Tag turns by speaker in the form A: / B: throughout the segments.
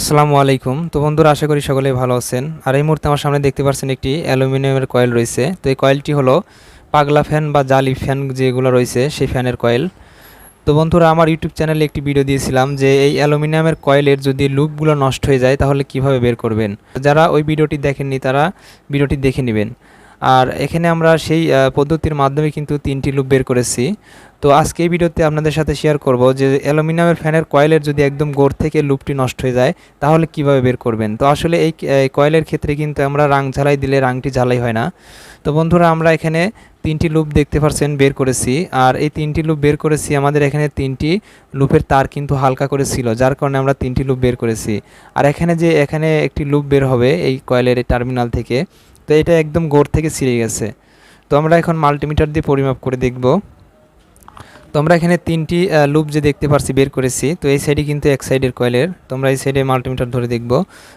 A: আসসালামু আলাইকুম। তো বন্ধুরা, আশা করি সকলেই ভালো আছেন। আর এই মুহূর্তে আমার সামনে দেখতে পাচ্ছেন একটি অ্যালুমিনিয়ামের কয়েল রয়েছে। তো এই কয়েলটি হলো পাগলা ফ্যান বা জালি ফ্যান যেগুলো রয়েছে সেই ফ্যানের কয়েল। তো বন্ধুরা, আমার ইউটিউব চ্যানেলে একটি ভিডিও দিয়েছিলাম যে এই অ্যালুমিনিয়ামের কয়েলের যদি লুপগুলো নষ্ট হয়ে যায় তাহলে কিভাবে বের করবেন। যারা ওই ভিডিওটি দেখেননি তারা ভিডিওটি দেখে নেবেন। আর এখানে আমরা সেই পদ্ধতির মাধ্যমে কিন্তু 3টি লুপ বের করেছি। তো আজকে এই ভিডিওতে আপনাদের সাথে শেয়ার করব যে অ্যালুমিনিয়ামের ফ্যানের কয়েলের যদি একদম গোড় থেকে লুপটি নষ্ট হয়ে যায় তাহলে কিভাবে বের করবেন। তো আসলে এই কয়েলের ক্ষেত্রে কিন্তু আমরা রাং ঝালাই দিলে রাংটি ঝালাই হয় না। তো বন্ধুরা, আমরা এখানে 3টি লুপ দেখতে পাচ্ছেন বের করেছি। আর এই 3টি লুপ বের করেছি, আমাদের এখানে 3টি লুপের তার কিন্তু হালকা করে ছিল, যার কারণে আমরা 3টি লুপ বের করেছি। আর এখানে একটি লুপ বের হবে এই কয়েলের টার্মিনাল থেকে। তো এটা একদম গোড় থেকে ছিঁড়ে গেছে। তো আমরা এখন মাল্টিমিটার দিয়ে পরিমাপ করে দেখব। তো আমরা এখানে 3টি লুপ যে দেখতে পাচ্ছি বের করেছি। তো এই সাইডে কিন্তু এক সাইডের কয়েলের, তো আমরা এই সাইডে মাল্টিমিটার ধরে দেখব।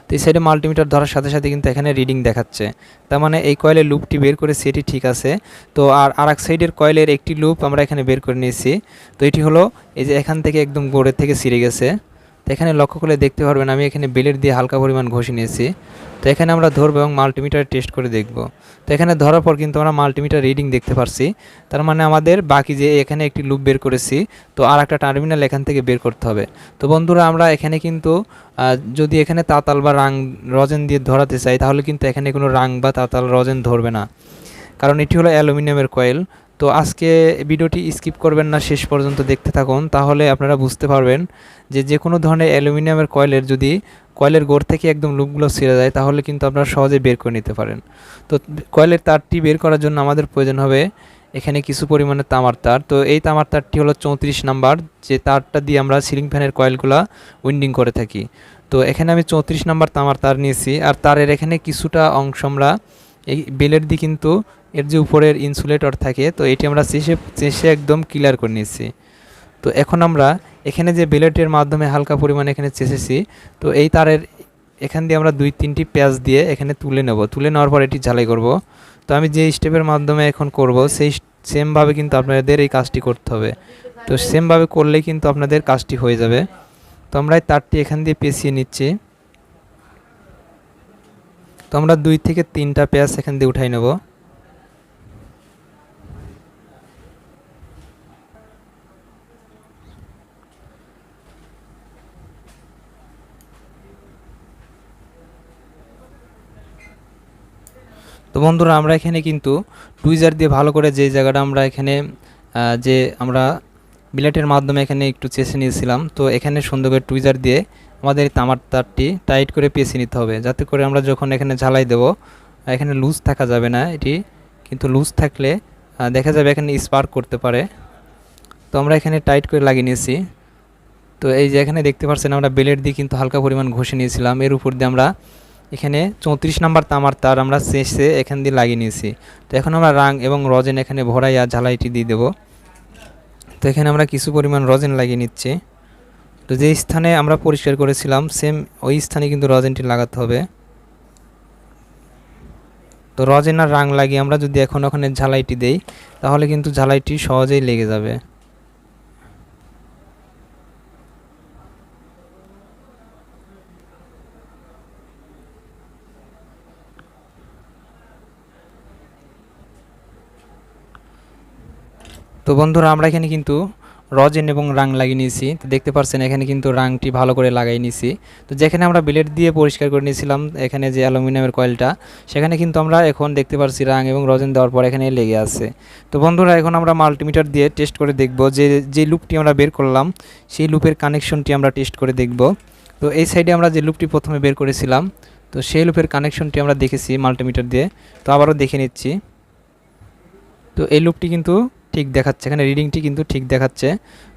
A: তো এই সাইডে মাল্টিমিটার ধরার সাথে সাথে কিন্তু এখানে রিডিং দেখাচ্ছে, তার মানে এই কয়েলের লুপটি বের করেছি, এটি ঠিক আছে। তো আর এক সাইডের কয়েলের একটি লুপ আমরা এখানে বের করে নিয়েছি। তো এটি হলো এই যে এখান থেকে একদম গোড়ের থেকে ছিঁড়ে গেছে। তো এখানে লক্ষ্য করলে দেখতে পারবেন আমি এখানে বেলের দিয়ে হালকা পরিমাণ ঘষে নিয়েছি। তো এখানে আমরা ধরবো এবং মাল্টিমিটার টেস্ট করে দেখব। তো এখানে ধরার পর কিন্তু আমরা মাল্টিমিটার রিডিং দেখতে পারছি, তার মানে আমাদের বাকি যে এখানে একটি লুপ বের করেছি, তো আর একটা টার্মিনাল এখান থেকে বের করতে হবে। তো বন্ধুরা, আমরা এখানে কিন্তু যদি এখানে তাতাল বা রাং রজেন দিয়ে ধরাতে চাই তাহলে কিন্তু এখানে কোনো রাং বা তাতাল রজেন ধরবে না, কারণ এটি হলো অ্যালুমিনিয়ামের কয়েল। তো আজকে ভিডিওটি স্কিপ করবেন না, শেষ পর্যন্ত দেখতে থাকুন, তাহলে আপনারা বুঝতে পারবেন যে কোনো ধরনের অ্যালুমিনিয়ামের কয়েলের যদি কয়েলের গোড় থেকে একদম লুপগুলো ছিঁড়ে যায় তাহলে কিন্তু আপনারা সহজে বের করে নিতে পারেন। তো কয়েলের তারটি বের করার জন্য আমাদের প্রয়োজন হবে এখানে কিছু পরিমাণে তামার তার। তো এই তামার তারটি হলো 34 নাম্বার, যে তারটা দিয়ে আমরা সিলিং ফ্যানের কয়েলগুলো উইন্ডিং করে থাকি। তো এখানে আমি 34 নাম্বার তামার তার নিয়েছি। আর তারের এখানে কিছুটা অংশ আমরা এই বেলের দিয়ে কিন্তু এর যে উপরের ইনসুলেটর থাকে, তো এটি আমরা চেষে একদম ক্লিয়ার করে নিয়েছি। তো এখন আমরা এখানে যে বেলেটের মাধ্যমে হালকা পরিমাণে এখানে চেষেছি, তো এই তারের এখান দিয়ে আমরা 2-3টি প্যাচ দিয়ে এখানে তুলে নেব। তুলে নেওয়ার পর এটি ঝালাই করব। তো আমি যে স্টেপের মাধ্যমে এখন করব সেই সেমভাবে কিন্তু আপনাদের এই কাজটি করতে হবে। তো সেমভাবে করলেই কিন্তু আপনাদের কাজটি হয়ে যাবে। তো আমরা এই তারটি এখান দিয়ে পেঁচিয়ে নিচ্ছি। তো আমরা 2 থেকে 3টা প্যাচ এখান দিয়ে উঠাই নেব। তো বন্ধুরা, আমরা এখানে কিন্তু টুইজার দিয়ে ভালো করে যে জায়গাটা আমরা এখানে যে আমরা বিলেটের মাধ্যমে এখানে একটু চেষে নিয়েছিলাম, তো এখানে সুন্দর করে টুইজার দিয়ে আমাদের তামার তারটি টাইট করে পেঁচিয়ে নিতে হবে, যাতে করে আমরা যখন এখানে ঝালাই দেব এখানে লুজ থাকা যাবে না। এটি কিন্তু লুজ থাকলে দেখা যাবে এখানে স্পার্ক করতে পারে। তো আমরা এখানে টাইট করে লাগিয়ে নিয়েছি। তো এই যে এখানে দেখতে পাচ্ছেন আমরা বেলেট দিয়ে কিন্তু হালকা পরিমাণ ঘষে নিয়েছিলাম, এর উপর দিয়ে আমরা এখানে 34 নাম্বার তামার তার আমরা শেষে এখান দিয়ে লাগিয়ে নিয়েছি। তো এখন আমরা রাং এবং রজেন এখানে ভরাইয়া ঝালাইটি দিয়ে দেবো। তো এখানে আমরা কিছু পরিমাণ রজেন লাগিয়ে নিচ্ছি। তো যে স্থানে আমরা পরিষ্কার করেছিলাম সেম ওই স্থানে কিন্তু রজেনটি লাগাতে হবে। তো রজেন আর রাং লাগিয়ে আমরা যদি এখন ওখানে ঝালাইটি দেই তাহলে কিন্তু ঝালাইটি সহজেই লেগে যাবে। তো বন্ধুরা, আমরা এখানে কিন্তু রজেন এবং রাং লাগিয়ে নিয়েছি। তো দেখতে পাচ্ছেন এখানে কিন্তু রাংটি ভালো করে লাগাই নিয়েছি। তো যেখানে আমরা ব্লেড দিয়ে পরিষ্কার করে নিয়েছিলাম এখানে যে অ্যালুমিনিয়ামের কয়েলটা, সেখানে কিন্তু আমরা এখন দেখতে পাচ্ছি রাং এবং রজেন দেওয়ার পর এখানে লেগে আছে। তো বন্ধুরা, এখন আমরা মাল্টিমিটার দিয়ে টেস্ট করে দেখব যে লুপটি আমরা বের করলাম সেই লুপের কানেকশনটি আমরা টেস্ট করে দেখব। তো এই সাইডে আমরা যে লুপটি প্রথমে বের করেছিলাম, তো সেই লুপের কানেকশনটি আমরা দেখেছি মাল্টিমিটার দিয়ে। তো আবারও দেখে নিচ্ছি। তো এই লুপটি কিন্তু ঠিক দেখাচ্ছে, এখানে রিডিংটি কিন্তু ঠিক দেখাচ্ছে।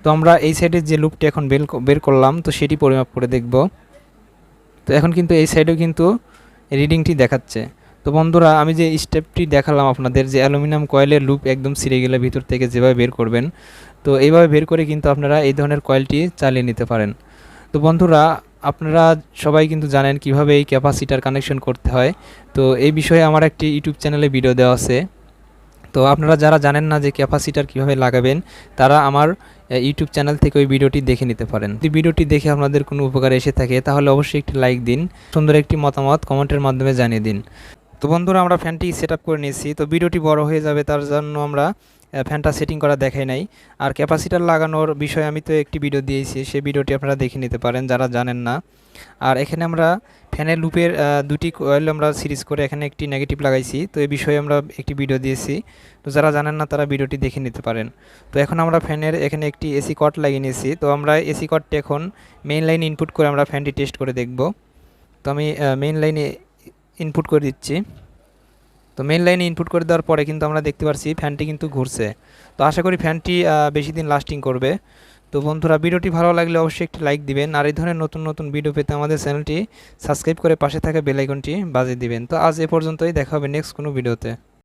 A: তো আমরা এই সাইডে যে লুপটি এখন বের করলাম তো সেটি পরিমাপ করে দেখব। তো এখন কিন্তু এই সাইডেও কিন্তু রিডিংটি দেখাচ্ছে। তো বন্ধুরা, আমি যে স্টেপটি দেখালাম আপনাদের যে অ্যালুমিনিয়াম কয়েলের লুপ একদম ছিঁড়ে গেলে ভিতর থেকে যেভাবে বের করবেন, তো এইভাবে বের করে কিন্তু আপনারা এই ধরনের কয়েলটি চালিয়ে নিতে পারেন। তো বন্ধুরা, আপনারা সবাই কিন্তু জানেন কিভাবে এই ক্যাপাসিটার কানেকশন করতে হয়। তো এই বিষয়ে আমার একটি ইউটিউব চ্যানেলে ভিডিও দেওয়া আছে। তো আপনারা যারা জানেন না যে ক্যাপাসিটার কিভাবে লাগাবেন, তারা আমার ইউটিউব চ্যানেল থেকে ওই ভিডিওটি দেখে নিতে পারেন। যদি ভিডিওটি দেখে আপনাদের কোনো উপকার এসে থাকে তাহলে অবশ্যই একটি লাইক দিন, সুন্দর একটি মতামত কমেন্টের মাধ্যমে জানিয়ে দিন। তো বন্ধুরা আমরা ফ্যানটি সেট আপ করে নিয়েছি, তো ভিডিওটি বড় হয়ে যাবে তার জন্য আমরা ফ্যানটা সেটিং করা দেখাই নাই। আর ক্যাপাসিটার লাগানোর বিষয়ে আমি তো একটি ভিডিও দিয়েছি, সেই ভিডিওটি আপনারা দেখে নিতে পারেন যারা জানেন না। আর এখানে আমরা ফ্যানের লুপের দুটি কয়েল আমরা সিরিজ করে এখানে একটি নেগেটিভ লাগাইছি, তো এই বিষয়ে আমরা একটি ভিডিও দিয়েছি, তো যারা জানেন না তারা ভিডিওটি দেখে নিতে পারেন। তো এখন আমরা ফ্যানের এখানে একটি এসি কর্ড লাগিয়ে নিয়েছি, তো আমরা এসি কর্ডটি এখন মেইন লাইনে ইনপুট করে আমরা ফ্যানটি টেস্ট করে দেখব। তো আমি মেইন লাইনে ইনপুট করে দিচ্ছি। তো মেইন লাইনে ইনপুট করে দেওয়ার পরে কিন্তু আমরা দেখতে পাচ্ছি ফ্যানটি কিন্তু ঘুরছে। তো আশা করি ফ্যানটি বেশি দিন লাস্টিং করবে। তো বন্ধুরা ভিডিওটি ভালো লাগলে অবশ্যই একটি লাইক দিবেন, আর এই ধরনের নতুন নতুন ভিডিও পেতে আমাদের চ্যানেলটি সাবস্ক্রাইব করে পাশে থাকা বেল আইকনটি বাজিয়ে দিবেন। তো আজ এ পর্যন্তই, দেখা হবে নেক্সট কোনো ভিডিওতে।